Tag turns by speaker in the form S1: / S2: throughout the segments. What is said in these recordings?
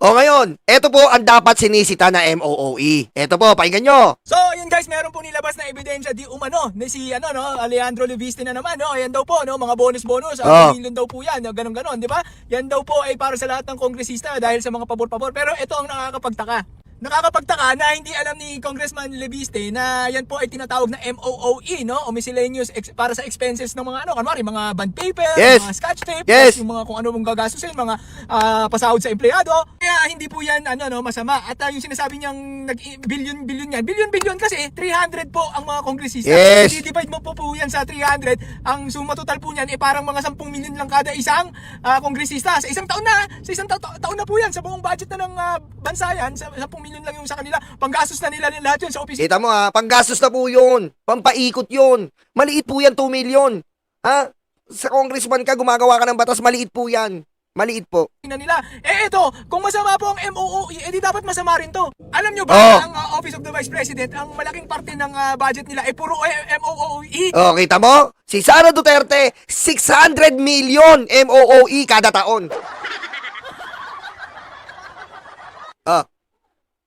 S1: O ngayon, ito po ang dapat sinisita na MOOE. Ito po, pakinggan nyo.
S2: So, yun guys, meron po nilabas na ebidensya di umano na si Alejandro Leviste na naman, no? Ayan daw po, no, mga bonus-bonus, million daw po 'yan, ganun-ganon, di ba? Yan daw po ay para sa lahat ng kongresista dahil sa mga pabor-pabor. Pero ito ang nakakapagtaka. Nakakapagtaka na hindi alam ni Congressman Leviste na yan po ay tinatawag na MOOE, no? O miscellaneous para sa expenses ng mga kanwari, mga bond paper,
S1: Yes.
S2: mga scotch tape,
S1: Yes.
S2: yung mga kung ano mong gagastusin, mga pasahod sa empleyado. Kaya hindi po yan masama. At yung sinasabi niyang billion yan. Billion kasi 300 po ang mga kongresista.
S1: Yes.
S2: I-divide mo po yan sa 300. Ang suma total po niyan parang mga 10 million lang kada isang kongresista. Sa isang taon na. Sa isang taon na po yan. Sa buong budget na ng bansa yan. Sa 10 million lang yung sa kanila. Panggastos na nila lahat yun sa opisina.
S1: Kita mo ha, panggastos na po yun. Pampaikot yun. Maliit po yan, 2 million. Ha? Sa congressman ka, gumagawa ka ng batas, maliit po yan. Maliit po.
S2: Nila. Ito, kung masama po ang MOOE, di dapat masama rin to. Alam nyo ba, ang Office of the Vice President, ang malaking parte ng budget nila ay puro MOOE.
S1: Oh, kita mo? Si Sara Duterte, 600 million MOOE kada taon.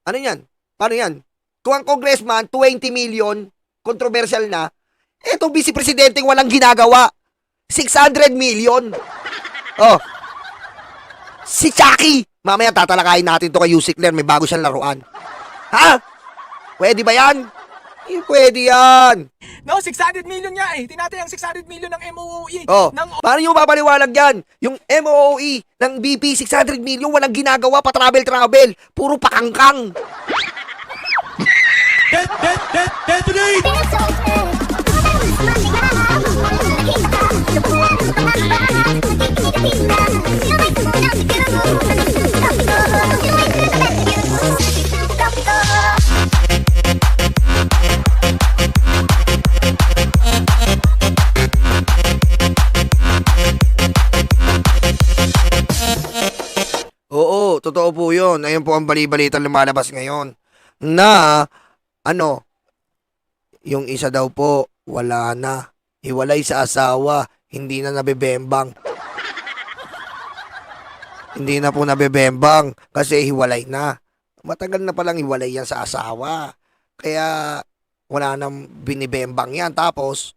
S1: Ano yan? Paano yan? Kung ang congressman, 20 million, controversial na, etong vice presidenteng walang ginagawa, 600 million. Oh. Si Chucky, mamaya tatalakayin natin to kay Yusik Ler, may bago siyang laruan. Ha? Pwede ba yan? Pwede yan.
S2: No, 600 million nga eh. Tinatayang 600 million ng MOOE.
S1: Oh, paano nyo mapapaliwalag yan? Yung MOOE ng BP, 600 million, walang ginagawa pa travel. Puro pakangkang.
S3: Detonate!
S1: Oo, totoo po yun. Ayun po ang bali-balitang lumalabas ngayon. Na, yung isa daw po, wala na. Hiwalay sa asawa, hindi na nabebembang. Hindi na po nabebembang kasi hiwalay na. Matagal na palang hiwalay yan sa asawa. Kaya, wala nang binibembang yan. Tapos,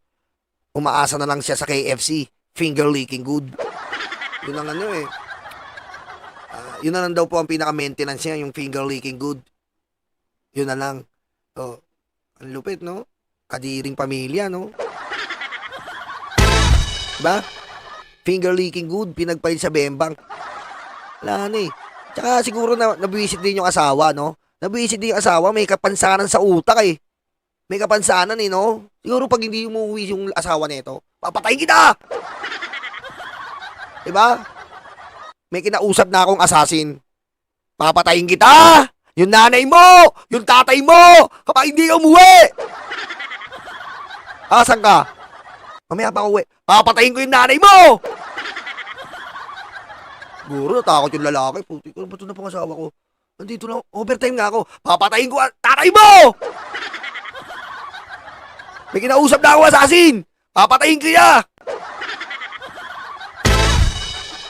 S1: umaasa na lang siya sa KFC. Finger licking good. Yun ang yun na lang daw po ang pinaka-maintenance niya, yung finger licking good. Yun na lang. Oh, ang lupit, no? Kadiring pamilya, no? Diba? Finger licking good, pinagpalit sa bembang. Wala na eh. Tsaka siguro nabiwisit din yung asawa, no? Nabiwisit din yung asawa, may kapansanan sa utak eh. May kapansanan eh, no? Siguro pag hindi umuwi yung asawa nito, papatayin kita! Diba? May kinausap na akong assassin. Papatayin kita! Yung nanay mo! Yung tatay mo! Kapag hindi ka umuwi! Asan ka? Mamaya pa uwi. Papatayin ko yung nanay mo! Guro, natakot yung lalaki. Puti ko, ba't na pang asawa ko? Nandito lang, overtime nga ako. Papatayin ko ang tatay mo! May kinausap na akong assassin! Papatayin ko niya!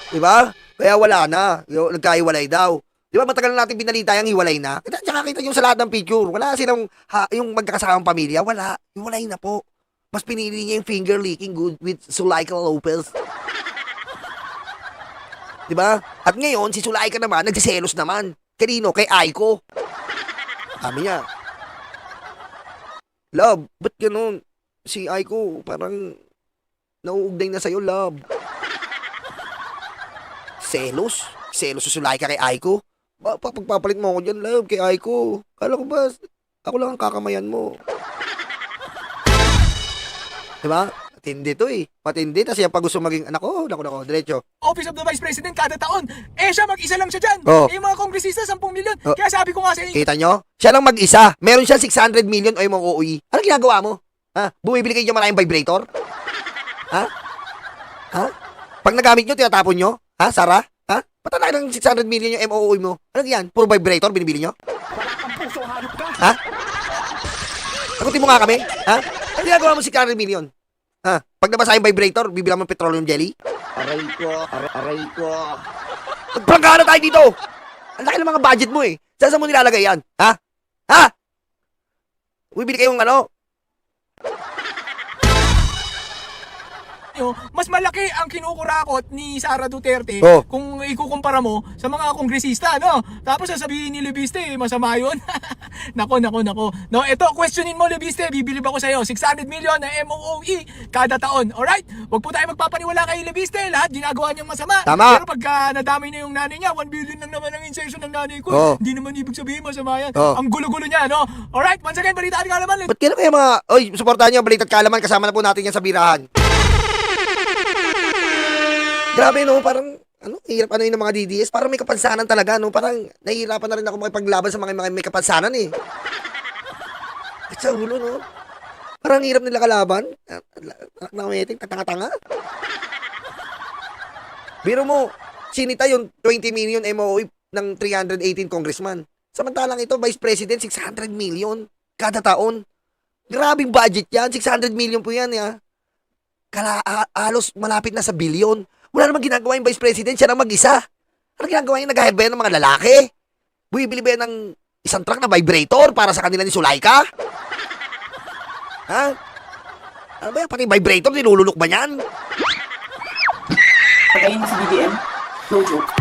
S1: Diba? Kaya wala na. Nagkahiwalay daw. Di ba matagal na natin binalita yung hiwalay na? Tsaka kita yung sa lahat ng picture. Wala silang yung magkakasamang pamilya. Wala. Hiwalay na po. Mas pinili niya yung finger licking good with Zulaika Lopez. Di ba? At ngayon, si Zulaika naman, nagsiselos naman. Kanino? Kay Aiko. Sabi niya, Love, ba't ganun? Si Aiko, parang nauugday na sa'yo, love. Selos? Selos sa Zulaika kay Aiko? Pagpapalit mo ako dyan, love, kay Aiko. Kala ko ba, ako lang ang kakamayan mo. Diba? Matindi to eh. Matindi. Tapos yan pag gusto maging anak ko, diretso.
S2: Office of the Vice President kada taon. Siya mag-isa lang siya dyan.
S1: Oh.
S2: Yung mga kongresista, 10 million. Kaya sabi ko nga sa inyo.
S1: Kita nyo? Siya lang mag-isa. Meron siya 600 million o yung mga OE. Ano ginagawa mo? Ha? Bumibili kayo maraming vibrator? Ha? Ha? Pag nagamit nyo, tinatapon nyo? Ha, Sarah? Ha? Patala ng 600 million yung MOOE mo. Ano yan? Puro vibrator binibili nyo?
S2: Wala kang puso, hanap ka.
S1: Ha? Sagutin mo nga kami? Ha? Ano ginagawa mo 600 million? Ha? Pag nabasa yung vibrator, bibilang mo petroleum jelly?
S3: Aray ko.
S1: Magprangka na tayo dito! Ang laki ng mga budget mo eh. Saan mo nilalagay yan? Ha? Ha? Bibili kayong ano?
S2: Mas malaki ang kinukurakot ni Sara Duterte
S1: Oh.
S2: kung ikukumpara mo sa mga kongresista, no? Tapos sasabihin ni Lebiste, masama yun. Nako. No, ito, questionin mo, Lebiste, bibilib ako sa'yo. 600 million na MOOE kada taon, alright? Huwag po tayo magpapaniwala kay Lebiste, lahat ginagawa niyang masama.
S1: Tama.
S2: Pero pagka nadamay na yung nanay niya, 1 billion lang naman ang insertion ng nanay ko.
S1: Oh.
S2: Hindi naman ibig sabihin masama yan.
S1: Oh.
S2: Ang gulo-gulo niya, no? Alright, once again, balitaan ka naman,
S1: Ba't kaya kaya mga... Oy, supportahan nyo, Balitat Kaalaman. Kasama na po natin yan sa birahan. Grabe, no? Parang... Ano? Hirap ano yun ng mga DDS. Parang may kapansanan talaga, no? Parang nahihirapan na rin ako makipaglaban sa mga may kapansanan, eh. At sa ulo, no? Parang hirap nila kalaban. Anak na kumiting, tatanga-tanga. Biro mo, sinita yung 20 million MOE ng 318 congressman. Samantalang ito, Vice President, 600 million kada taon. Grabing budget yan. 600 million po yan, ya. Halos malapit na sa bilyon. Wala namang ginagawa yung Vice President, siya lang mag-isa. Ano ginagawa yung nag-hire ba yan ng mga lalaki? Bumibili ba yan ng isang truck na vibrator para sa kanila ni Sulaika? Ha? Ano ba yan? Pati vibrator, nilululok ba yan?
S4: Patayin mo si BBM. No joke.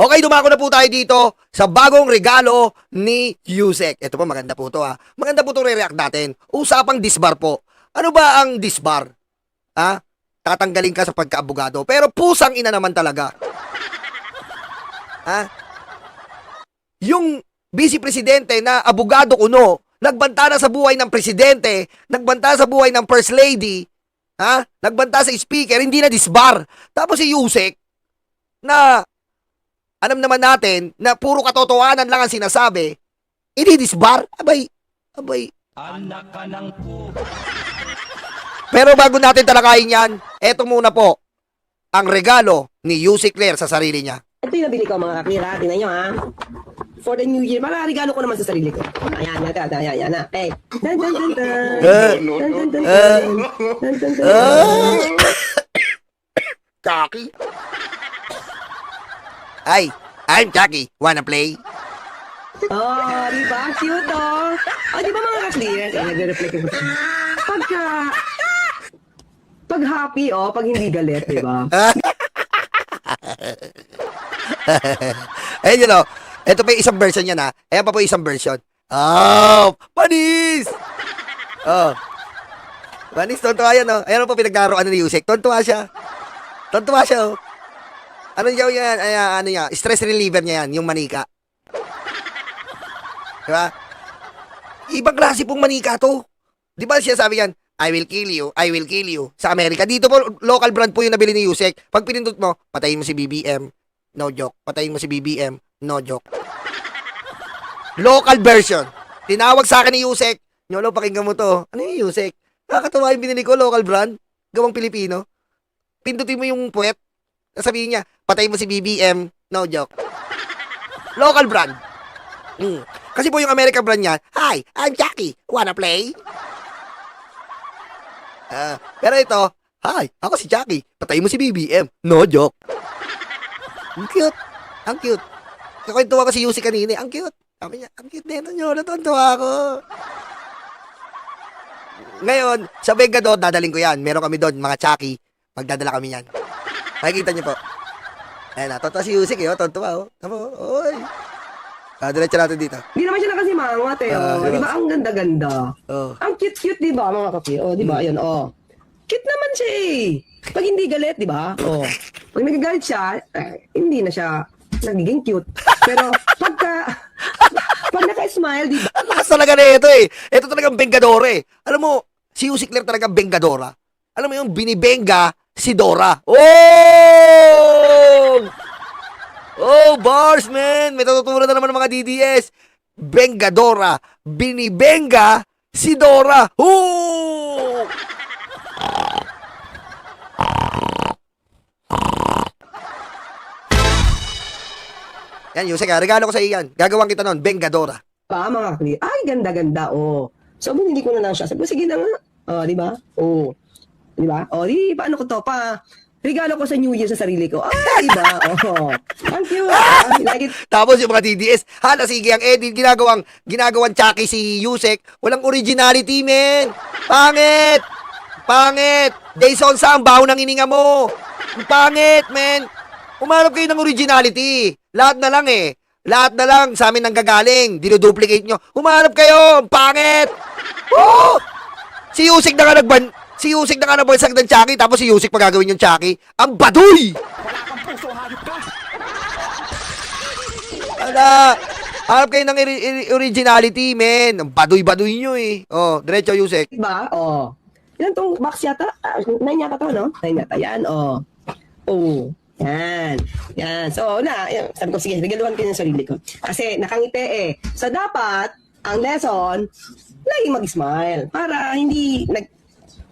S1: Okay, dumako na po tayo dito sa bagong regalo ni Yusek. Ito po, maganda po to ha. Maganda po itong re-react natin. Usapang disbar po. Ano ba ang disbar? Ha? Tatanggalin ka sa pagkaabogado. Pero pusang ina naman talaga. Ha? Yung vice presidente na abogado kuno, nagbanta na sa buhay ng presidente, nagbanta sa buhay ng first lady, ha? Nagbanta sa speaker, hindi na disbar. Tapos si Yusek, na alam naman natin na puro katotohanan lang ang sinasabi, ini-disbar? Abay.
S3: Anak ka ng po.
S1: Pero bago natin talakayin yan, eto muna po, ang regalo ni Yusek Claire sa sarili niya.
S4: Ito yung nabili ko mga kakira. Tingnan nyo ha. For the new year. Regalo ko naman sa sarili ko. Ayan. Hey. Dun, dun, dun, dun. Dun, dun, dun, dun. Dun, dun, dun.
S1: Chucky. Hi, I'm Chucky. Wanna play?
S4: Oh, di ba? Cute oh. Oh, di ba mga ka-clear? Nagre-reflect yung pag happy oh, pag hindi galit, di ba?
S1: Ayun yun o. Ito pa yung isang version yan ha. Ayan pa po yung isang version. Oh, panis! Oh. Panis, tontuwa yan o. Ayan po pinagkaroon ni Yusek. Tontuwa siya. Oh. Ano yan? Ano yan? Stress reliever niya yan, yung manika. Diba? Ibang klase pong manika to. Di ba siya sabi yan, I will kill you. Sa Amerika. Dito po, local brand po yung nabili ni Yusek. Pag pinindot mo, patayin mo si BBM. No joke. Patayin mo si BBM. No joke. Local version. Tinawag sa akin ni Yusek. Nyolo, pakinggan mo to. Ano yung Yusek? Nakakatawa yung binili ko, local brand. Gawang Pilipino. Pindutin mo yung puwet. Sabihin niya, patayin mo si BBM. No joke. Local brand. Kasi po yung American brand niya, Hi, I'm Jackie. Wanna play? Pero ito, Hi, ako si Jackie. Patayin mo si BBM. No joke. Ang cute. Kakwentuwa ko si Yusi kanina. Ang cute. Sabi niya, ang cute nito nyo. Natuntuwa ako. Ngayon, sa Vengador, dadaling ko yan. Meron kami doon, mga Chucky. Magdadala kami yan. Makikita niyo po. Ayan na, tontuwa si Yusik, tontuwa, Tama, oy. Diretso natin dito.
S4: Hindi naman siya nakasimangot eh. Di ba? Ang ganda-ganda.
S1: Oh.
S4: Ang cute-cute, di ba, mga kapi? Di ba? Ayun, Cute naman siya eh. Pag hindi galit, di ba? Pag nagagalit siya, hindi na siya nagiging cute. Pero pag naka-smile, di ba?
S1: Lakas talaga na ito eh. Ito talagang Bengadora eh. Alam mo, si Yusik Claire talagang Bengadora. Alam mo yung binibenga si Dora. Oh, bars, man. May tututunan na naman ng mga DDS. Bengadora. Binibenga si Dora. Oh! Yan, Yusek, regalo ko sa iyo yan. Gagawin kita nun, Bengadora.
S4: mga kakli. Ay, ganda-ganda, oh. So, binili ko na lang siya. Sabi ko, sige na nga. Di ba? Oh. Di ba? Di, paano ko to? Regalo ko sa New Year sa sarili ko. Di ba? Oh. Thank you. I like it.
S1: Tapos yung mga TDS, hala sige, ang edit, ginagawang Chucky si Yusek, walang originality, men. Pangit! Pangit! Jason Sam, baho ng ininga mo. Ang pangit, men. Umanap kayo ng originality. Lahat na lang eh. Lahat na lang sa amin nanggagaling. Dinoduplicate nyo. Umanap kayo. Ang pangit! Oh! Si Yusek na nga nagbansag ng Chucky, tapos si Yusek pa gagawin yung Chucky. Ang baduy! Ala, harap kayo ng originality, men. Ang baduy-baduy nyo eh. Oh, diretso, Yusek.
S4: Di ba? Oh. Ilan tong box yata? 9 yata to, no? 9 yata. Yan, oh. Oh. Yan. Yan. So, yan. Sabi ko, sige, regaluhan ko yung sarili ko. Kasi nakangiti eh. So, dapat, ang lesson, lagi mag-smile. Para hindi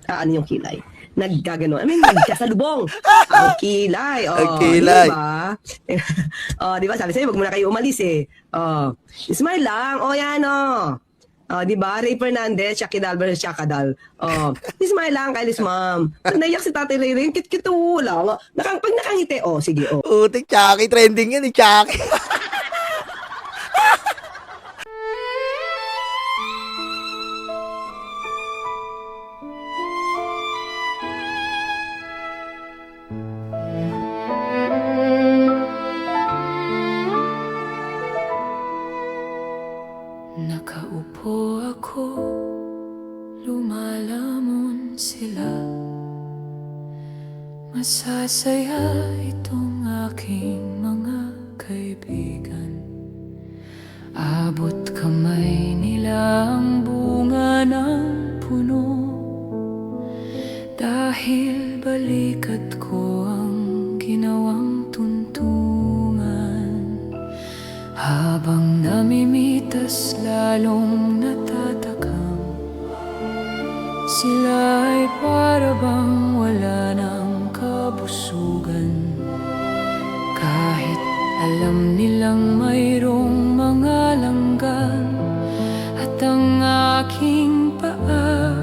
S4: ano yung kilay? Naggagano. I mean, nagkasalubong. Ang kilay.
S1: Ang kilay.
S4: Diba? Diba? Sabi sa'yo, wag muna kayo umalis eh. Smile lang. Yan diba? Ray Fernandez, Shaki Dalber, Shakadal. Smile lang kay Liz Ma'am. Naiyak si Tatay Ray Ray. Kit-kit wala. Pag nakangiti, sige.
S1: Putik, Chucky. Trending yan, Chucky.
S5: Nakaupo ako, lumalamon sila. Masasaya itong aking mga kaibigan. Abot kamay nila ang bunga ng puno. Dahil balikat ko ang ginawang tuntungan. Habang namimitas lalong natatakam, sila ay para bang wala ng kabusugan. Kahit alam nilang mayroong mga langgam, at ang aking paa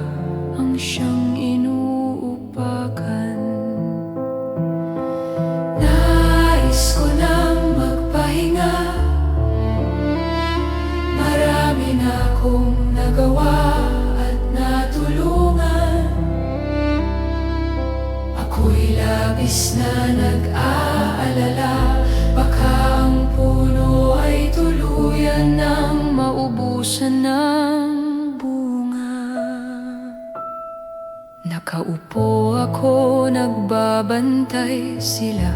S5: ang siyang inuupakan. Nais ko nang magpahinga, marami na akong nagawa at natulungan. Ako'y labis na nag-aalala, baka ang puno ay tuluyan ng maubusan ng bunga. Nakaupo ako, nagbabantay sila.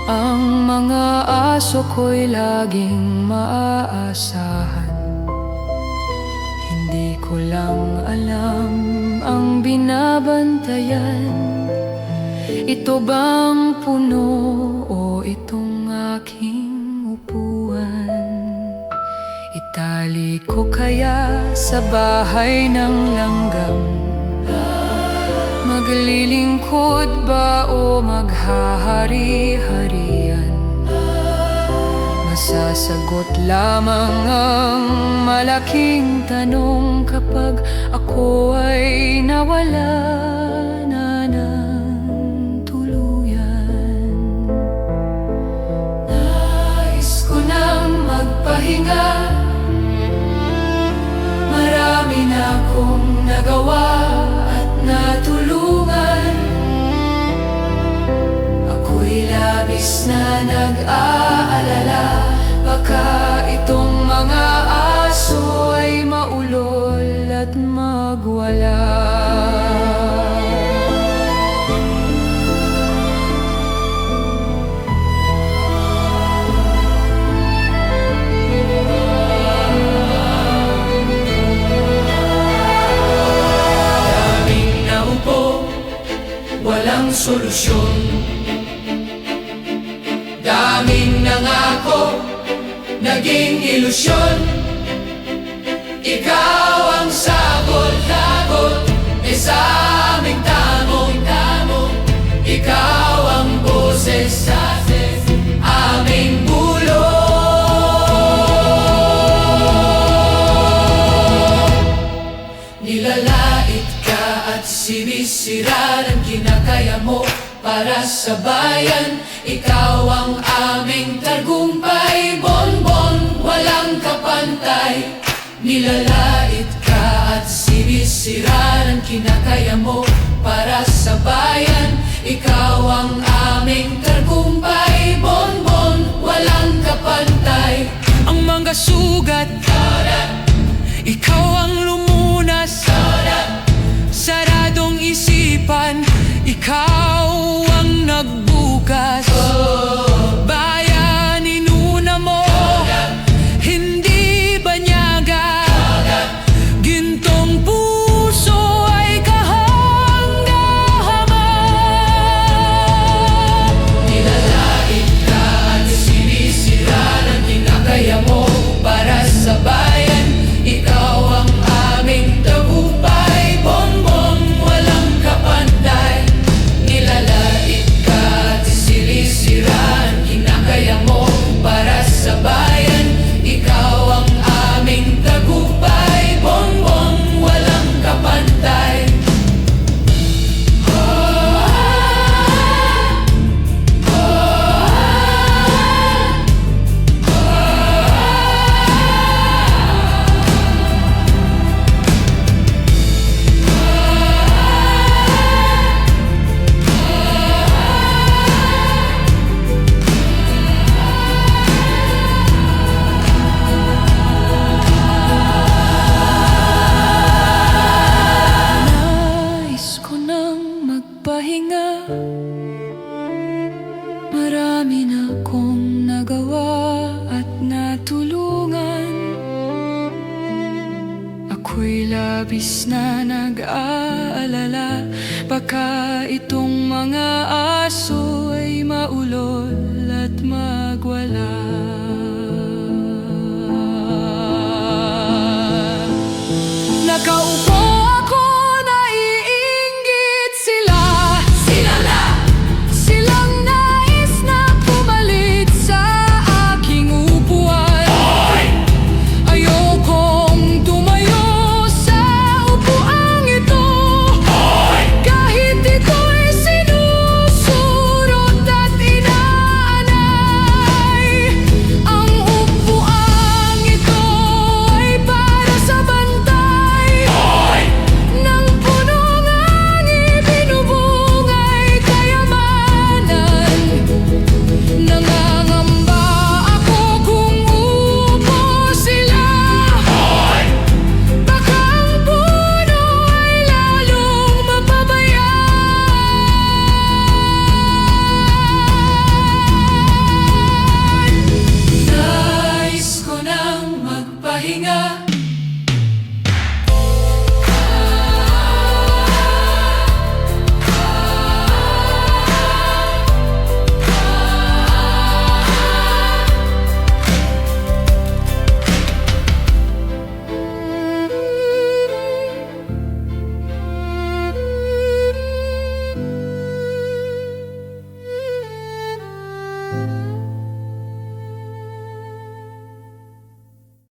S5: Ang mga aso ko'y laging maaasahan. Hindi ko lang alam ang binabantayan. Ito bang puno o itong aking upuan? Itali ko kaya sa bahay ng langgam? Maglilingkod ba o maghahari-harian? Masasagot lamang ang malaking tanong kapag ako ay nawala na ng tuluyan. Nais ko nang magpahinga, marami na akong nagawa at natulungan. Ako'y labis na nag-aalala, baka itong mga aso ay maulol at magwala. Daming naupo, walang solusyon. Daming nangako, naging ilusyon. Ikaw ang sagot-lagot sa aming tamong-tamong. Ikaw ang boses sa aming bulong. sinisira ng kinakaya mo para sa bayan. Ikaw ang aming tagumpay, bonbon, walang kapantay. Nilalait ka at sinisira ng kinakaya mo para sa bayan. Ikaw ang aming tagumpay, bonbon, walang kapantay. Ang mga sugat, ikaw ang lumunas. Saradong isipan, ikaw ang nagbukas. Bayan, inuna mo, hindi banyaga. Gintong puso ay kahanga-hanga. Nilalait ka at sinisira ng kinakaya mo para sa bayan. Ikaw ang aming tagumpay, bonbon, walang kapantay. Nilalait ka at sinisira ang kinakaya mo para sa bayan. Ikaw ang aming tagumpay, bonbon, walang kapantay. Nais ko nang magpahinga. Marami na kong nagawa at natulungan. Ako'y labis na nag-aalala. Baka itong mga aso ay maulol at magwala.